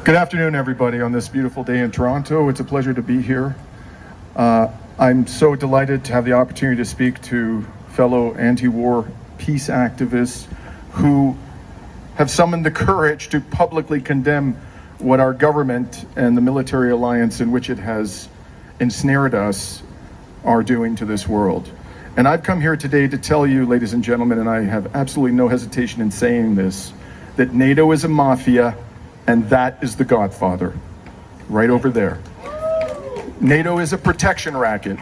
Good afternoon, everybody, on this beautiful day in Toronto. It's a pleasure to be here. I'm so delighted to have the opportunity to speak to fellow anti-war peace activists who have summoned the courage to publicly condemn what our government and the military alliance in which it has ensnared us are doing to this world. And I've come here today to tell you, ladies and gentlemen, and I have absolutely no hesitation in saying this, that NATO is a mafia, and that is the Godfather, right over there. NATO is a protection racket.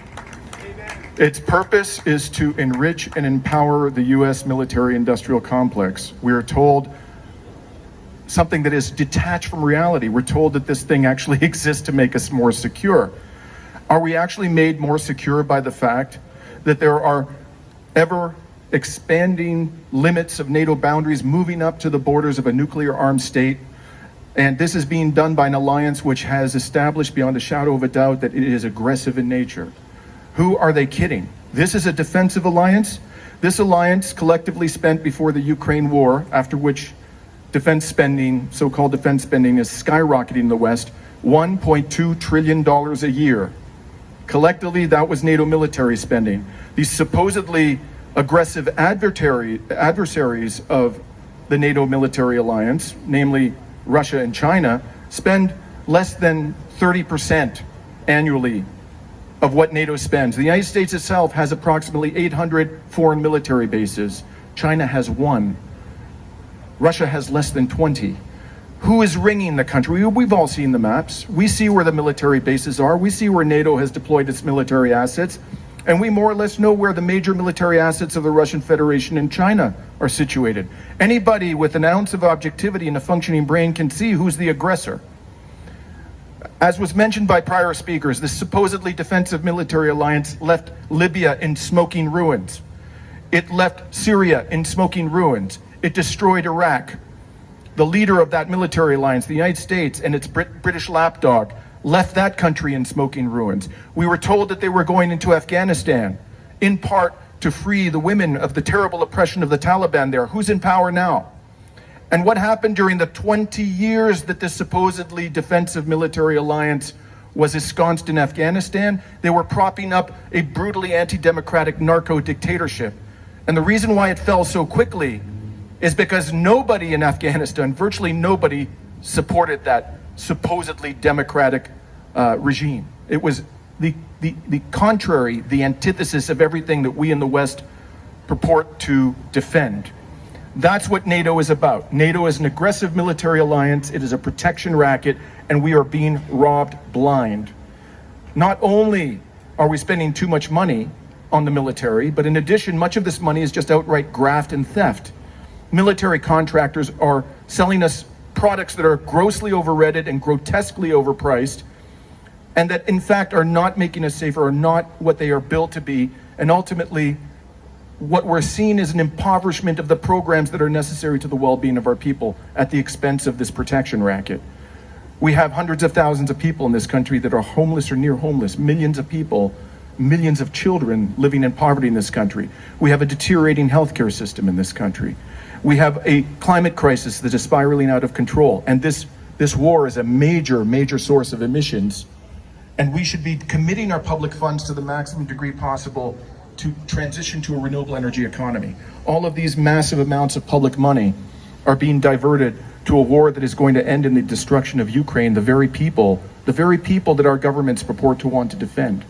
Its purpose is to enrich and empower the U.S. military-industrial complex. We are told something that is detached from reality. We're told that this thing actually exists to make us more secure. Are we actually made more secure by the fact that there are ever expanding limits of NATO boundaries moving up to the borders of a nuclear-armed state? And this is being done by an alliance which has established beyond a shadow of a doubt that it is aggressive in nature. Who are they kidding? This is a defensive alliance. This alliance collectively spent before the Ukraine war, after which defense spending, so-called defense spending, is skyrocketing in the West, $1.2 trillion a year. Collectively, that was NATO military spending. These supposedly aggressive adversaries of the NATO military alliance, namely Russia and China, spend less than 30% annually of what NATO spends. The United States itself has approximately 800 foreign military bases. China has 1. Russia has less than 20. Who is ringing the country? We've all seen the maps. We see where the military bases are. We see where NATO has deployed its military assets. And we more or less know where the major military assets of the Russian Federation and China are situated. Anybody with an ounce of objectivity and a functioning brain can see who's the aggressor. As was mentioned by prior speakers, this supposedly defensive military alliance left Libya in smoking ruins. It left Syria in smoking ruins. It destroyed Iraq. The leader of that military alliance, the United States, and its British lapdog, left that country in smoking ruins. We were told that they were going into Afghanistan, in part to free the women of the terrible oppression of the Taliban there. Who's in power now? And what happened during the 20 years that this supposedly defensive military alliance was ensconced in Afghanistan? They were propping up a brutally anti-democratic narco-dictatorship. And the reason why it fell so quickly is because nobody in Afghanistan, virtually nobody, supported that supposedly democratic regime. It was the contrary, the antithesis of everything that we in the West purport to defend. That's what NATO is about. NATO is an aggressive military alliance. It is a protection racket, and we are being robbed blind. Not only are we spending too much money on the military, but in addition, much of this money is just outright graft and theft. Military contractors are selling us products that are grossly overrated and grotesquely overpriced, and that in fact are not making us safer, are not what they are built to be, and ultimately what we're seeing is an impoverishment of the programs that are necessary to the well-being of our people at the expense of this protection racket. We have hundreds of thousands of people in this country that are homeless or near homeless, millions of people, millions of children living in poverty in this country. We have a deteriorating healthcare system in this country. We have a climate crisis that is spiraling out of control, and this war is a major source of emissions, and we should be committing our public funds to the maximum degree possible to transition to a renewable energy economy. All of these massive amounts of public money are being diverted to a war that is going to end in the destruction of Ukraine, the very people that our governments purport to want to defend.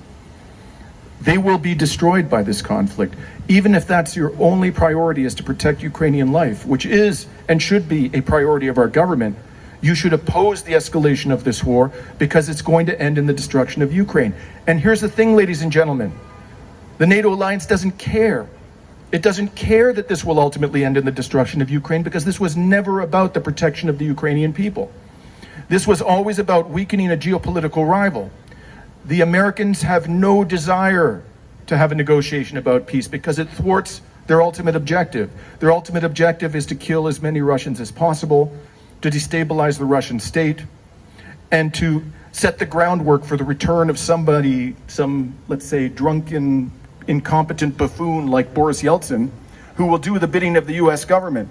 They will be destroyed by this conflict. Even if that's your only priority, is to protect Ukrainian life, which is and should be a priority of our government, you should oppose the escalation of this war, because it's going to end in the destruction of Ukraine. And here's the thing, ladies and gentlemen, the NATO alliance doesn't care. It doesn't care that this will ultimately end in the destruction of Ukraine, because this was never about the protection of the Ukrainian people. This was always about weakening a geopolitical rival. The Americans have no desire to have a negotiation about peace because it thwarts their ultimate objective. Their ultimate objective is to kill as many Russians as possible, to destabilize the Russian state, and to set the groundwork for the return of somebody, let's say, drunken, incompetent buffoon like Boris Yeltsin, who will do the bidding of the US government.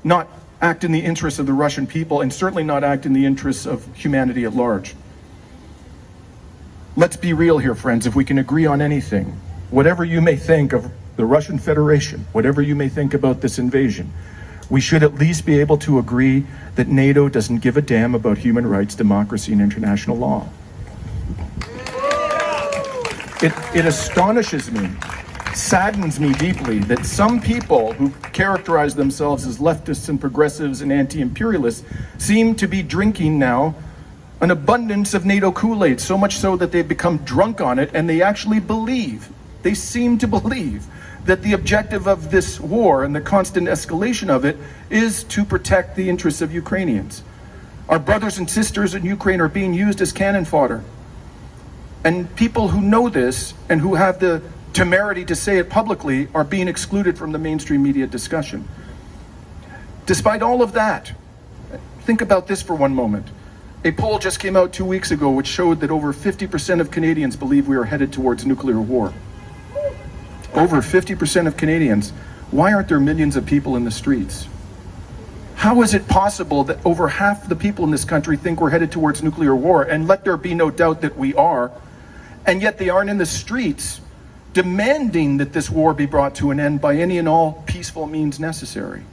Not act in the interests of the Russian people, and certainly not act in the interests of humanity at large. Let's be real here, friends. If we can agree on anything, whatever you may think of the Russian Federation, whatever you may think about this invasion, we should at least be able to agree that NATO doesn't give a damn about human rights, democracy, and international law. It astonishes me, saddens me deeply that some people who characterize themselves as leftists and progressives and anti-imperialists seem to be drinking now an abundance of NATO Kool-Aid, so much so that they've become drunk on it, and they actually believe, they seem to believe, that the objective of this war and the constant escalation of it is to protect the interests of Ukrainians. Our brothers and sisters in Ukraine are being used as cannon fodder. And people who know this and who have the temerity to say it publicly are being excluded from the mainstream media discussion. Despite all of that, think about this for one moment. A poll just came out 2 weeks ago which showed that over 50% of Canadians believe we are headed towards nuclear war. Over 50% of Canadians. Why aren't there millions of people in the streets? How is it possible that over half the people in this country think we're headed towards nuclear war, and let there be no doubt that we are, and yet they aren't in the streets demanding that this war be brought to an end by any and all peaceful means necessary?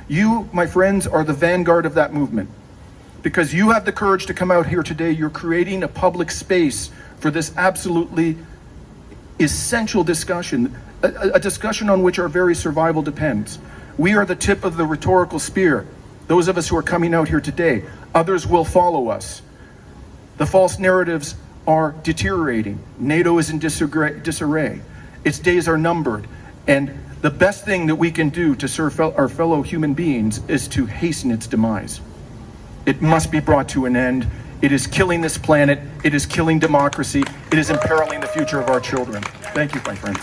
You, my friends, are the vanguard of that movement. Because you have the courage to come out here today, you're creating a public space for this absolutely essential discussion, a discussion on which our very survival depends. We are the tip of the rhetorical spear. Those of us who are coming out here today, others will follow us. The false narratives are deteriorating. NATO is in disarray. Its days are numbered. And the best thing that we can do to serve our fellow human beings is to hasten its demise. It must be brought to an end. It is killing this planet. It is killing democracy. It is imperiling the future of our children. Thank you, my friends.